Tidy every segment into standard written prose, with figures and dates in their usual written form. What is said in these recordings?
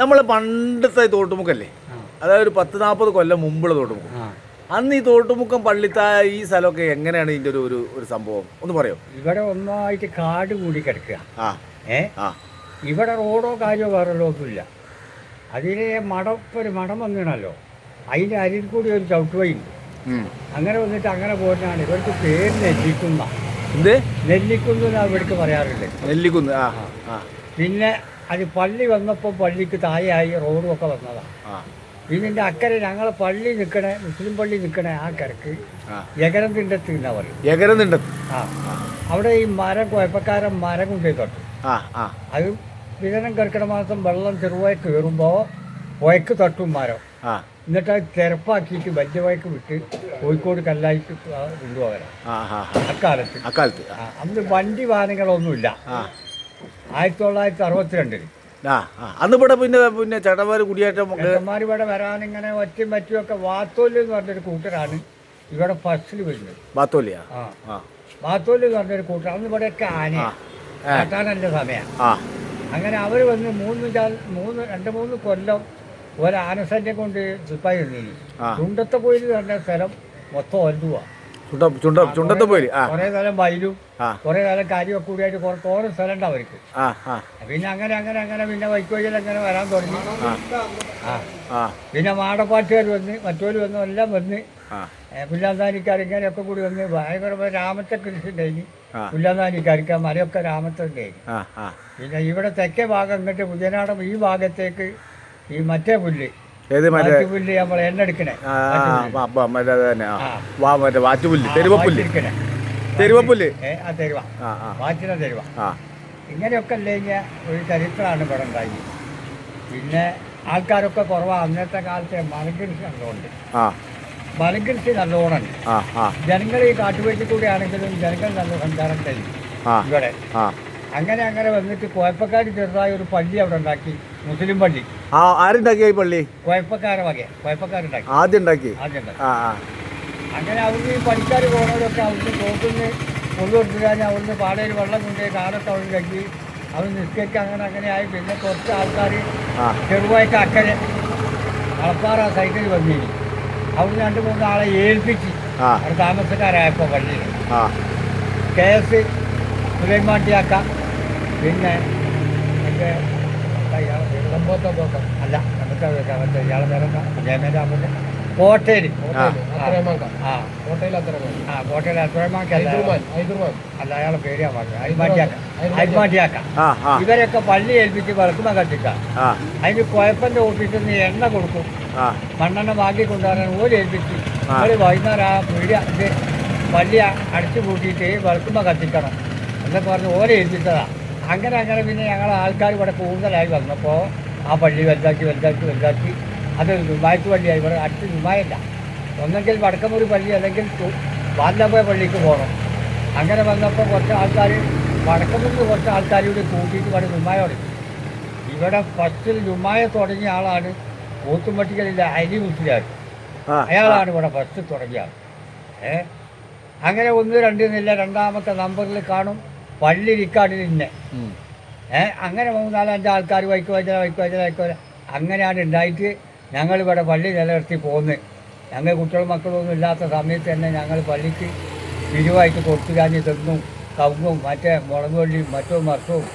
നമ്മൾ പണ്ടത്തെ തോട്ടുമുക്കല്ലേ, അതായത് ഒരു 10-40 കൊല്ലം മുമ്പുള്ള തോട്ടുമുക്കം. അന്ന് ഈ തോട്ടുമുക്കം പള്ളിത്ത ഈ സ്ഥലമൊക്കെ എങ്ങനെയാണ് ഇതിന്റെ ഒരു സംഭവം ഒന്ന് പറയോ? ഇവിടെ ഒന്നായിട്ട് കാട് കൂടി കിടക്കുക. ഇവിടെ റോഡോ കാര്യമോ വേറെ ഒന്നുമില്ല. അതിന് ഒരു മഠം വന്നിണല്ലോ, അതിൻ്റെ അരിയിൽ കൂടി ഒരു ചവിട്ടുവയുണ്ട്. അങ്ങനെ വന്നിട്ട് അങ്ങനെ പോകുന്നതാണ്. ഇവർക്ക് പേര് നെല്ലിക്കുന്ന. നെല്ലിക്കുന്ന് ഇവർക്ക് പറയാറുണ്ട്. നെല്ലിക്കുന്ന്. പിന്നെ അത് പള്ളി വന്നപ്പോൾ പള്ളിക്ക് താഴെയായി റോഡും ഒക്കെ വന്നതാണ്. ഇതിൻ്റെ അക്കരെ ഞങ്ങളെ പള്ളി നിൽക്കണേ, മുസ്ലിം പള്ളി നിൽക്കണേ ആ കരക്ക് യകരം തിണ്ടത്ത് എന്നാ പറയും. യകരം തിണ്ടത്ത്. അവിടെ ഈ മരം കുഴപ്പക്കാരൻ മരം കൊണ്ടുപോയി തൊട്ടു. അത് വിതരണം കർക്കിടക മാസം വെള്ളം ചെറുവായി കയറുമ്പോൾ പുഴക്ക് തട്ടും മരം. എന്നിട്ട് അത് തിരപ്പാക്കിയിട്ട് വലിയ വയക്ക് വിട്ട് കോഴിക്കോട് കല്ലായിട്ട് കൊണ്ടുപോകണം. അക്കാലത്ത് അന്ന് വണ്ടി വാഹനങ്ങളൊന്നുമില്ല. 1962 അന്ന് ഇവിടെ പിന്നെ ചേട്ടന്മാർ കുടിയേറ്റം ചേട്ടന്മാർ ഇവിടെ വരാനിങ്ങനെ ഒറ്റയും പറ്റുമൊക്കെ വാത്തോല് എന്ന് പറഞ്ഞൊരു കൂട്ടരാണ് ഇവിടെ ഫസ്റ്റിൽ വരുന്നത്. വാത്തോലിയാ? വാത്തോല് എന്ന് പറഞ്ഞൊരു കൂട്ടർ. അന്ന് ഇവിടെയൊക്കെ ആന കാട്ടാനല്ല സമയമാണ്. അങ്ങനെ അവർ വന്ന് 2-3 കൊല്ലം ഒരാനസഞ്ചം കൊണ്ട് സിപ്പായി നിന്നിരുന്നു. ചുണ്ടത്തെ പോയി പറഞ്ഞ സ്ഥലം മൊത്തം ഒല്ലുവാ. ചുണ്ടത്തെ പോയി കുറെ സ്ഥലം വയലും കുറെ സ്ഥലം കാര്യമൊക്കെ കൂടിയായിട്ട് തോറും സ്ഥലം ഉണ്ട് അവർക്ക്. പിന്നെ അങ്ങനെ പിന്നെ വൈക്കോയിൽ അങ്ങനെ വരാൻ തുടങ്ങി. പിന്നെ മാടപ്പാട്ടുകാർ വന്ന് മറ്റോര് വന്ന് എല്ലാം വന്ന് പുല്ലാന്താനിക്കാർ ഇങ്ങനെയൊക്കെ കൂടി വന്ന് ഭയങ്കര രാമത്തെ കൃഷി ഉണ്ടായി. പുല്ലാന്താനിക്കാർക്ക് മരയൊക്കെ രാമത്തെ ഉണ്ടായി. പിന്നെ ഇവിടെ തെക്കേ ഭാഗം ഇങ്ങോട്ട് പുതിയനാടം ഈ ഭാഗത്തേക്ക് ഈ മറ്റേ പുല്ല് പുല്ല് നമ്മൾ എണ്ണെടുക്കണേ വാറ്റിന തെരുവ ഇങ്ങനെയൊക്കെ അല്ലെങ്കിൽ ഒരു ചരിത്രമാണ് ഇവിടെ ഉണ്ടായി. പിന്നെ ആൾക്കാരൊക്കെ കുറവാണ്. അന്നത്തെ കാലത്തെ മലകൃഷി നല്ലോണ്ട്. മലകൃഷി നല്ലോണുണ്ട്. ജനങ്ങൾ ഈ കാട്ടുവെട്ടി കൂടെ ആണെങ്കിലും ജനങ്ങൾ നല്ല സഞ്ചാരം കഴിയും ഇവിടെ. അങ്ങനെ വന്നിട്ട് കുഴപ്പക്കാർ ചെറുതായ ഒരു പള്ളി അവിടെ ഉണ്ടാക്കി, മുസ്ലിം പള്ളി. ആരുണ്ടാക്കിയ പള്ളി? കുഴപ്പക്കാരുണ്ടാക്കി. ആദ്യം ഉണ്ടാക്കി. അങ്ങനെ അവിടുന്ന് ഈ പണിക്കാർ പോകുന്നവരൊക്കെ അവിടുന്ന് തോട്ടുന്ന് കൊണ്ടുകൊടുക്കാൻ അവിടുന്ന് പാടയിൽ വെള്ളം കൊണ്ടുപോയി കാലത്ത് അവിടെ കഴുകി അവർ നിസ്കരിക്കുക. അങ്ങനെ ആയി. പിന്നെ കുറച്ച് ആൾക്കാർ ചെറുവായിട്ട് അക്കരെ കളപ്പാറ സൈറ്റിൽ വന്നിരുന്നു. അവിടുന്ന് 2-3 ആളെ ഏൽപ്പിച്ച് അവിടെ താമസക്കാരായപ്പോൾ പള്ളിയിൽ KS സുലൈമാട്ടിയാക്ക. പിന്നെ മറ്റേ അല്ല നമുക്ക് ഇയാളെ പേരെന്താ ജയമേരാമൻ്റെ കോട്ടയിൽ കോട്ടയിൽ അത്രമാക്കല്ല അയാളെ പേര് അയ്മാട്ടിയാക്ക. ഇവരൊക്കെ പള്ളി ഏൽപ്പിച്ച് വിളക്കുമ കത്തിക്കാം. അതിന് കുഴപ്പൻ്റെ ഓഫീസിൽ നിന്ന് എണ്ണ കൊടുക്കും, മണ്ണെണ്ണ വാങ്ങി കൊണ്ടുവരാൻ ഓര് ഏൽപ്പിച്ച് ഒരു വൈകുന്നേരം ആ പീടിയ ഇത് പള്ളി അടിച്ചു കൂട്ടിയിട്ട് വിളക്കുമ കത്തിക്കണം എന്നൊക്കെ പറഞ്ഞ് ഓരെ ഏൽപ്പിച്ചതാണ്. അങ്ങനെ പിന്നെ ഞങ്ങൾ ആൾക്കാർ ഇവിടെ കൂടുതലായി വന്നപ്പോൾ ആ പള്ളി വലുതാക്കി അത് ദുബായത്ത് പള്ളിയായി. ഇവിടെ അടുത്ത് ദുബായല്ല, ഒന്നെങ്കിൽ വടക്കമൂരി പള്ളി അല്ലെങ്കിൽ വാല്ലാപ്പോയ പള്ളിക്ക് പോകണം. അങ്ങനെ വന്നപ്പോൾ കുറച്ച് ആൾക്കാർ വടക്കമൂരിൽ കുറച്ച് ആൾക്കാരോട് കൂട്ടിയിട്ട് ഇവിടെ ദുബായോടെ. ഇവിടെ ഫസ്റ്റിൽ ദുബായ തുടങ്ങിയ ആളാണ് പോത്തുംപട്ടികളിലെ അരി മുസ്ലിയാർ. അയാളാണ് ഇവിടെ ഫസ്റ്റ് തുടങ്ങിയ ആൾ. അങ്ങനെ 1, 2 എന്നില്ല, 2ാമത്തെ നമ്പറിൽ കാണും പള്ളി റിക്കാർഡിൽ ഇന്നെ. അങ്ങനെ 3-4-5 ആൾക്കാർ വൈക്കോല അങ്ങനെയാണ് ഉണ്ടായിട്ട് ഞങ്ങളിവിടെ പള്ളി നിലനിർത്തി പോകുന്നത്. ഞങ്ങൾ കുട്ടികളും മക്കളൊന്നും ഇല്ലാത്ത സമയത്ത് തന്നെ ഞങ്ങൾ പള്ളിക്ക് പിരിവായിട്ട് കൊടുത്തു കാഞ്ഞ് തെങ്ങും കവുങ്ങും മറ്റേ മുളക് വള്ളിയും മറ്റവും മർക്കവും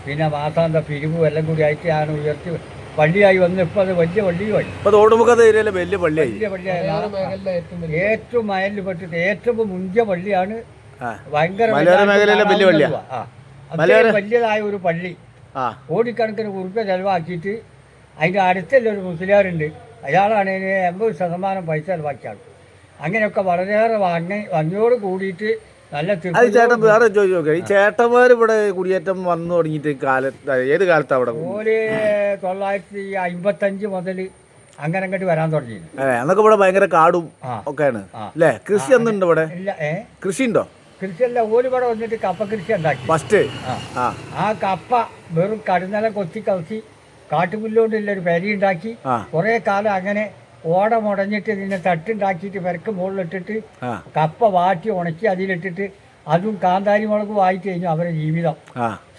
പിന്നെ മാസാന്ത പിരിവും എല്ലാം കൂടി ആയിട്ടാണ് ഉയർത്തി പള്ളിയായി വന്ന്. ഇപ്പോൾ അത് വലിയ പള്ളിയുമായി. വലിയ പള്ളിയായി. ഏറ്റവും മയലിൽപ്പെട്ടിട്ട് ഏറ്റവും മുന്തിയ പള്ളിയാണ്. ഭയങ്കര വലിയതായ ഒരു പള്ളി. കോടിക്കണക്കിന് ഉറുപ്പിക ചെലവാക്കിയിട്ട് അതിൻ്റെ അടുത്തുള്ള ഒരു മുസ്ലിയാറുണ്ട്, അയാളാണ് ഇതിന് 80% പൈസ ചെലവാക്കിയാണ്. അങ്ങനെയൊക്കെ വളരെയേറെ ഭംഗിയോട് കൂടിയിട്ട് നല്ല വേറെ ചോദിച്ചു. ഈ ചേട്ടന്മാർ ഇവിടെ കുടിയേറ്റം വന്നു തുടങ്ങിയിട്ട് ഏത് കാലത്താണ് അവിടെ? 955 മുതൽ അങ്ങനെ അങ്ങോട്ട് വരാൻ തുടങ്ങി. അന്നൊക്കെ ഇവിടെ ഭയങ്കര കാടും ഒക്കെയാണ് അല്ലേ? കൃഷി ഒന്നുണ്ട് ഇവിടെ? കൃഷി ഉണ്ടോ? കൃഷിയല്ല, ഓരിവിടെ വന്നിട്ട് കപ്പ കൃഷി ഉണ്ടാക്കി ഫസ്റ്റ്. ആ കപ്പ വെറും കടുന്നല കൊത്തി കാട്ടുപുല്ലുകൊണ്ടുള്ള ഒരു പെരി ഉണ്ടാക്കി കുറെ കാലം അങ്ങനെ ഓട മുടഞ്ഞിട്ട് ഇതിനെ തട്ടുണ്ടാക്കിയിട്ട് പെരക്ക് മുകളിലിട്ടിട്ട് കപ്പ വാട്ടി ഉണക്കി അതിലിട്ടിട്ട് അതും കാന്താരി മുളക് വായിച്ചു കഴിഞ്ഞു അവരുടെ ജീവിതം.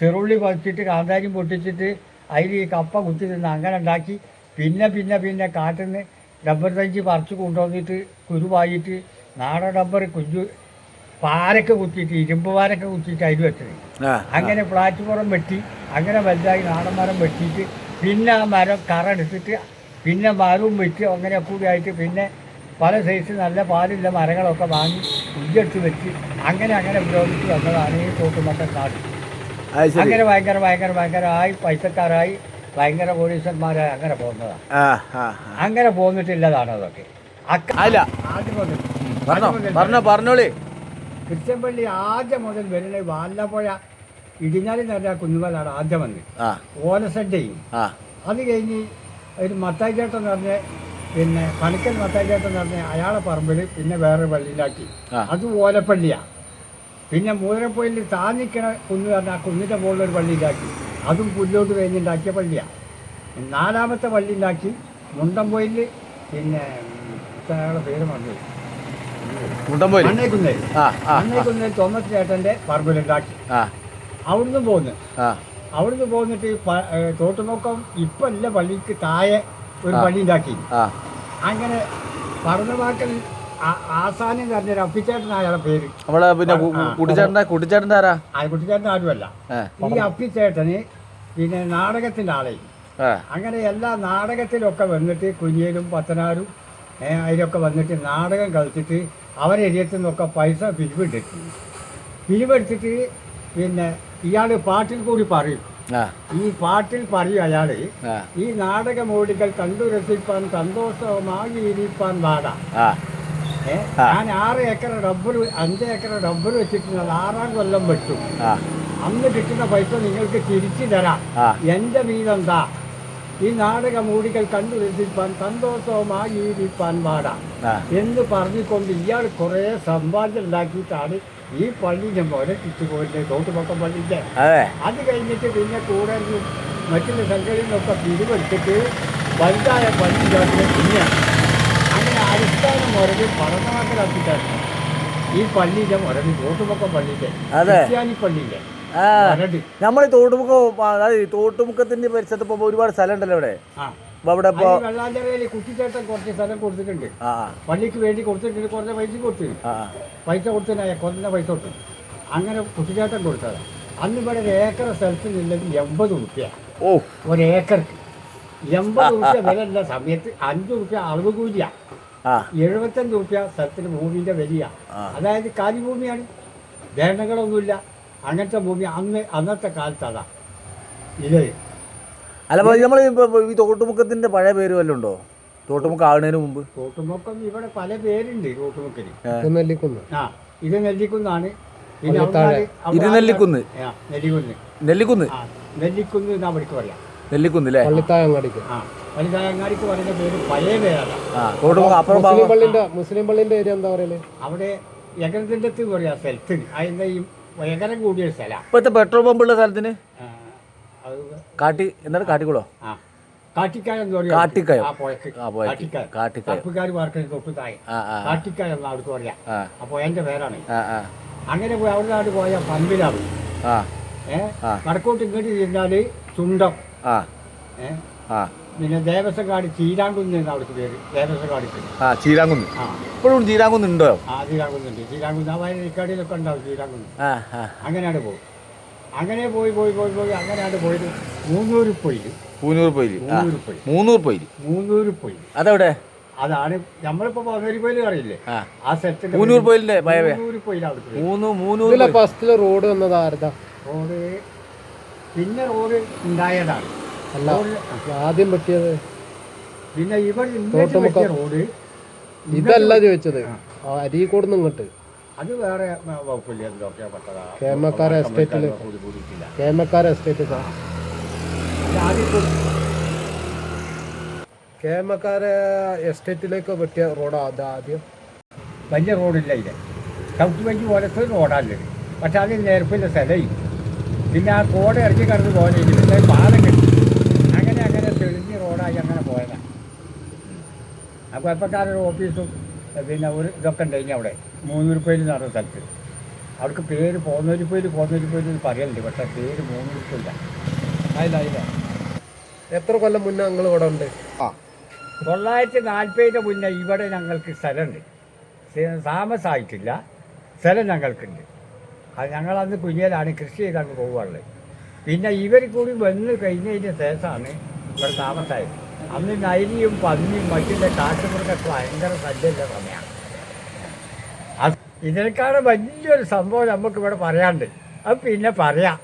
ചെറുള്ളി പറിച്ചിട്ട് കാന്താരിയും പൊട്ടിച്ചിട്ട് അതിൽ ഈ കപ്പ കുത്തി നിന്ന് അങ്ങനെ ഉണ്ടാക്കി പിന്നെ കാട്ടിൽ നിന്ന് റബ്ബർ തഞ്ചി പറിച്ച് കൊണ്ടുവന്നിട്ട് കുരുവായിട്ട് നാടൻ റബ്ബർ കുഞ്ഞു പാരൊക്കെ കുത്തിയിട്ട് ഇരുമ്പ് പാരൊക്കെ കുത്തിയിട്ട് അതിൽ വെച്ചത്. അങ്ങനെ പ്ലാറ്റ്ഫോം വെട്ടി അങ്ങനെ വലുതായി നാടൻ മരം വെട്ടിയിട്ട് പിന്നെ ആ മരം കറ എടുത്തിട്ട് പിന്നെ മരവും വെച്ച് അങ്ങനെ കൂടി ആയിട്ട് പിന്നെ പല സൈസ് നല്ല പാലുള്ള മരങ്ങളൊക്കെ വാങ്ങി കുഞ്ചെടുത്ത് വെച്ച് അങ്ങനെ പുരോഗമിച്ച് വന്നതാണ് ഈ തോട്ടുമക്കൾ നാട്. അങ്ങനെ ഭയങ്കരമായി പൈസക്കാരായി ഭയങ്കര കോടീശ്വരന്മാരായി അങ്ങനെ പോകുന്നതാണ്. അങ്ങനെ പോന്നിട്ടില്ലതാണ് അതൊക്കെ. പറഞ്ഞോളി. ക്രിസ്ത്യൻ പള്ളി ആദ്യം മുതൽ വരുന്ന വാല്ലപ്പുഴ ഇടിഞ്ഞാലി നിറഞ്ഞ കുഞ്ഞുമലാണ് ആദ്യം വന്ന് ഓലസഡ്ഡയും. അത് കഴിഞ്ഞ് ഒരു മത്തായി ചേട്ടൻ എന്ന് പറഞ്ഞ പിന്നെ പണിക്കൽ മത്തായി ചേട്ടൻ എന്ന് പറഞ്ഞ അയാളെ പറമ്പിൽ പിന്നെ വേറെ പള്ളിയിലാക്കി. അത് ഓലപ്പള്ളിയാണ്. പിന്നെ മൂലപ്പള്ളിയിൽ താന്നിക്കണ കുന്ന് പറഞ്ഞാൽ ആ കുന്നിൻ്റെ മുകളിലൊരു പള്ളിയിലാക്കി. അതും പുല്ലോട്ട് കഴിഞ്ഞുണ്ടാക്കിയ പള്ളിയാണ്. 4ാമത്തെ പള്ളി ഉണ്ടാക്കി മുണ്ടംപോയിൽ. പിന്നെ അയാളുടെ പേര് മറന്നു, മണ്ണേക്കുന്നേൽ തോമസ് ചേട്ടൻ്റെ പറമ്പിലുണ്ടാക്കി. അവിടുന്ന് പോന്നിട്ട് തോട്ടുമുക്കം ഇപ്പം അല്ല പള്ളിക്ക് താഴെ ഒരു പള്ളി ഉണ്ടാക്കി. അങ്ങനെ പറന്നവാക്കൽ ആസാനം പറഞ്ഞൊരു അപ്പിച്ചേട്ടൻ അയാളെ പേര്. കുട്ടിച്ചേട്ടൻ ആരുമല്ല. ഈ അപ്പിച്ചേട്ടന് പിന്നെ നാടകത്തിൻ്റെ ആളെ. അങ്ങനെ എല്ലാ നാടകത്തിലൊക്കെ വന്നിട്ട് കുഞ്ഞിയിലും പത്തനാരും അതിലൊക്കെ വന്നിട്ട് നാടകം കളിച്ചിട്ട് അവരെ എരിയത്തിൽ നിന്നൊക്കെ പൈസ പിരിവെടുത്തിട്ട് പിന്നെ ഇയാൾ പാട്ടിൽ കൂടി പറയും. ഈ പാട്ടിൽ പറയും അയാൾ, ഈ നാടകമോടികൾ കണ്ടു രസിപ്പാൻ സന്തോഷമായി ഇരിപ്പാൻ പാട. ഞാൻ 6 ഏക്കർ റബ്ബർ 5 ഏക്കർ റബ്ബർ വെച്ചിട്ടുണ്ട്. 6ാം കൊല്ലം വെട്ടും. അന്ന് കിട്ടുന്ന പൈസ നിങ്ങൾക്ക് തിരിച്ചു തരാം. എൻ്റെ വീതം എന്താ? ഈ നാടകമൂടികൾ കണ്ടു രസിപ്പാൻ സന്തോഷവുമായി ഇരിപ്പാൻ പാട എന്ന് പറഞ്ഞുകൊണ്ട് ഇയാൾ കുറേ സമ്പാദ്യം ഉണ്ടാക്കിയിട്ടാണ് ഈ പള്ളിൻ്റെ മുതൽ കിട്ടുപോയിട്ട് തോട്ടുമുക്കം പള്ളിൻ്റെ. അത് കഴിഞ്ഞിട്ട് പിന്നെ കൂടെ മറ്റുള്ള സംഘടനയിൽ നിന്നൊക്കെ പിരിവെടുത്തിട്ട് വലുതായ പള്ളി ഉണ്ടാക്കുന്ന പിന്നെയാണ്. അങ്ങനെ അടിസ്ഥാന മുരട് പഠനമാക്കലാക്കിയിട്ടാണ് ഈ പള്ളിയുടെ മുരട് തോട്ടുമുക്കം പള്ളിൻ്റെ ക്രിസ്ത്യാനി പള്ളിൻ്റെ മുരട്. നമ്മൾ തോട്ടുമുക്കത്തിന്റെ പരിസരത്ത് പോകുമ്പോൾ ഒരുപാട് സ്ഥലം ഉണ്ടല്ലോ ഇവിടെ. വെള്ളാഞ്ചിറയിൽ കുട്ടിച്ചേട്ടൻ കുറച്ച് സ്ഥലം കൊടുത്തിട്ടുണ്ട്. പള്ളിക്ക് വേണ്ടി കൊടുത്തിട്ടുണ്ട്. കുറഞ്ഞ പൈസ കൊടുത്തിട്ടുണ്ട്. പൈസ കൊടുത്തതിനായ കുറഞ്ഞ പൈസ കൊടുത്തു. അങ്ങനെ കുട്ടിച്ചേട്ടൻ കൊടുത്തത്. അന്ന് ഇവിടെ 1 ഏക്കർ സ്ഥലത്ത് നിന്നത് 80 റുപ്യ. 1 ഏക്കർക്ക് 80 റുപ്യ വില ഉള്ള സമയത്ത് 5 റുപ്യ അളവ് കൂലിയാണ്. 75 റുപ്യ സ്ഥലത്തിന് ഭൂമിൻ്റെ വലിയ. അതായത് കാലിഭൂമിയാണ്, ധരണങ്ങളൊന്നുമില്ല. അങ്ങനത്തെ ഭൂമി അന്നത്തെ കാലത്താണ് ഇത്. അല്ല, നമ്മൾ ഈ തോട്ടുമുക്കത്തിന്റെ പഴയ പേര് വല്ലതും ഉണ്ടോ? തോട്ടുമുക്കം ആകുന്നതിന് മുമ്പ് തോട്ടുമുക്കം ഇവിടെ പല പേരുണ്ട്. തോട്ടുമുക്കിന് ഇത് നെല്ലിക്കുന്നാണ്. നെല്ലിക്കുന്ന് എന്നാ അവിടേക്ക് പറയാം. നെല്ലിക്കുന്നില്ലേ? പള്ളിത്തായങ്ങാടിക്ക് പറയുന്ന പേര് പഴയ പേരല്ല. മുസ്ലിം പള്ളിന്റെ ഏരിയ എന്താ പറയല്? അവിടെ എകരത്തിന്റെ പറയാ സ്ഥലത്തിന്. അതിന്റെ ഈ എകരം കൂടിയ സ്ഥലം. ഇപ്പോഴത്തെ പെട്രോൾ പമ്പുള്ള സ്ഥലത്തിന് കാട്ടിക്കുളോ? കാട്ടിക്കായം അവിടേക്ക് പറയാം. അപ്പൊ എന്റെ പേരാണ്. അങ്ങനെ പോയി അവിടെ നാട് പോയ പമ്പിലാണ്. വടക്കോട്ട് ഇങ്ങോട്ട് തിരിഞ്ഞാല് ചുണ്ടം. പിന്നെ ദേവസ്വക്കാട് ചീരാങ്കുന്ന് അവിടുത്തെ പേര്. ദേവസ്വക്കാടിക്ക് ചീരാങ്കുന്ന്. ഇപ്പോഴും ചീരാങ്കുന്നുണ്ടോ? ചീരാങ്കുന്നുണ്ട്. ചീരാങ്കുന്ന് ആ വയനാടിലൊക്കെ ഉണ്ടാവും ചീരാങ്കുന്ന്. അങ്ങനെയാണ് പോകും. അങ്ങനെ പോയി അങ്ങനെയാണ് പോയത്. മൂന്നൂർ പൊയിൽ. അതെവിടെ? അതാണ് നമ്മളിപ്പോ പകരി പൊയിൽ അറിയില്ലേ? ആ സെറ്റ് മൂന്നൂർ പൊയിലിന്റെ ഫസ്റ്റില് റോഡ് വന്നത് ആരതാ? റോഡ് പിന്നെ റോഡ് ഉണ്ടായതാണ്. ആദ്യം പറ്റിയത് പിന്നെ റോഡ് ഇതല്ല ചോദിച്ചത്. അരീക്കോട് ഇങ്ങോട്ട് അത് വേറെ വകുപ്പില്ല. എന്തൊക്കെയാ പെട്ടതാ? കേമക്കാര എസ്റ്റേറ്റില് കേമക്കാര എസ്റ്റേറ്റിലേക്ക് പറ്റിയ റോഡാ ആദ്യം. വലിയ റോഡില്ല. ഇത് ചവിട്ടി വഞ്ചി പോലത്തെ റോഡാണ്. പക്ഷെ അത് നേർപ്പില്ല സ്ഥലം. പിന്നെ ആ കോട ഇറക്കി കടന്ന് പോലെ പിന്നെ പാലം കിട്ടി. അങ്ങനെ തെളിഞ്ഞ് റോഡായി അങ്ങനെ പോയതാണ്. ആ കുഴപ്പക്കാരൊരു ഓഫീസും പിന്നെ ഒരു ഇതൊക്കെ ഉണ്ടായി അവിടെ മൂന്നൂർപ്പൊയിൽ എന്ന് പറഞ്ഞ സ്ഥലത്ത്. അവർക്ക് പേര് പോന്നൂരിപ്പൊയിൽ പറയലുണ്ട്. പക്ഷേ പേര് മൂന്നൂർപ്പൊയില്ല. അതില്ല എത്ര കൊല്ലം മുന്നേ നിങ്ങൾ ഇവിടെ ഉണ്ട്? 940 മുന്നേ ഇവിടെ ഞങ്ങൾക്ക് സ്ഥലമുണ്ട്. താമസമായിട്ടില്ല, സ്ഥലം ഞങ്ങൾക്കുണ്ട്. അത് ഞങ്ങളന്ന് കുഞ്ഞിലാണ് കൃഷി ചെയ്തങ്ങ് പോവുകയുള്ളത്. പിന്നെ ഇവർ കൂടി വന്ന് കഴിഞ്ഞതിന് ശേഷമാണ് ഇവിടെ താമസമായത്. അന്ന് നരിയും പന്നിയും മറ്റുള്ള കാട്ടുമൃഗമൊക്കെ ഭയങ്കര ശല്യമുള്ള സമയമാണ്. ഇതിനേക്കാളും വലിയൊരു സംഭവം നമുക്ക് ഇവിടെ പറയാനുണ്ട്. അത് പിന്നെ പറയാം.